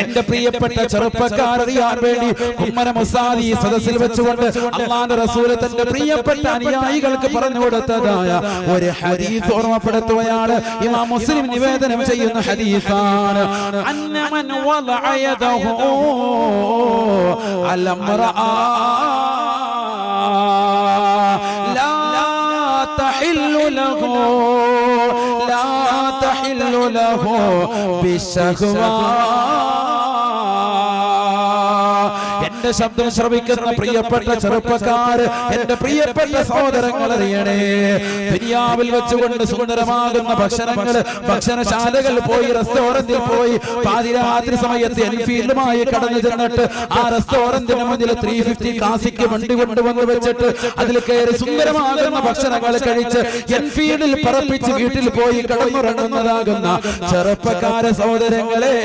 എന്റെ പ്രിയപ്പെട്ട ചെറുപ്പക്കാർ അറിയാൻ വേണ്ടി കുമ്മന മുസാദി സദസ്സിൽ വെച്ചുകൊണ്ട് അല്ലാഹുവിന്റെ റസൂൽ തന്റെ പ്രിയപ്പെട്ട അനുയായികൾക്ക് പറഞ്ഞു കൊടുത്തതായ ഒരു ഹദീസ് ഓർമ്മപ്പെടുത്തുകയാണ്. ഇമാം മുസ്ലിം നിവേദനം ചെയ്യുന്ന ഹദീസാണ്. അന്നമൻ വലഅ യദഹു അലംറആ ലാ തഹില്ലു ലഹു ലാ തഹില്ലു ലഹു ബിശഹ്വാ. എന്റെ ശബ്ദം ശ്രവിക്കുന്ന പ്രിയപ്പെട്ട ചെറുപ്പക്കാർ, എന്റെ പ്രിയപ്പെട്ട സഹോദരങ്ങൾ അറിയണേ, ദുനിയാവിൽ വെച്ചുകൊണ്ട് സുന്ദരമാകുന്ന ഭക്ഷണങ്ങൾ ഭക്ഷണശാലകൾ പോയി റെസ്റ്റോറന്റിൽ പോയി പാതിരാത്രി സമയത്ത് എൻഫീൽഡുമായി കടന്നു ചെന്നിട്ട് ആ റെസ്റ്റോറന്റിന് മുന്നിൽ 350 ക്ലാസിക് വണ്ടി കൊണ്ടുവന്ന് വെച്ചിട്ട് അതിൽ കയറി സുന്ദരമാകുന്ന ഭക്ഷണങ്ങൾ കഴിച്ച് എൻഫീൽഡിൽ പറപ്പിച്ച് വീട്ടിൽ പോയി കടന്നുറങ്ങുന്നതാകുന്ന ചെറുപ്പക്കാര സഹോദരങ്ങളെ,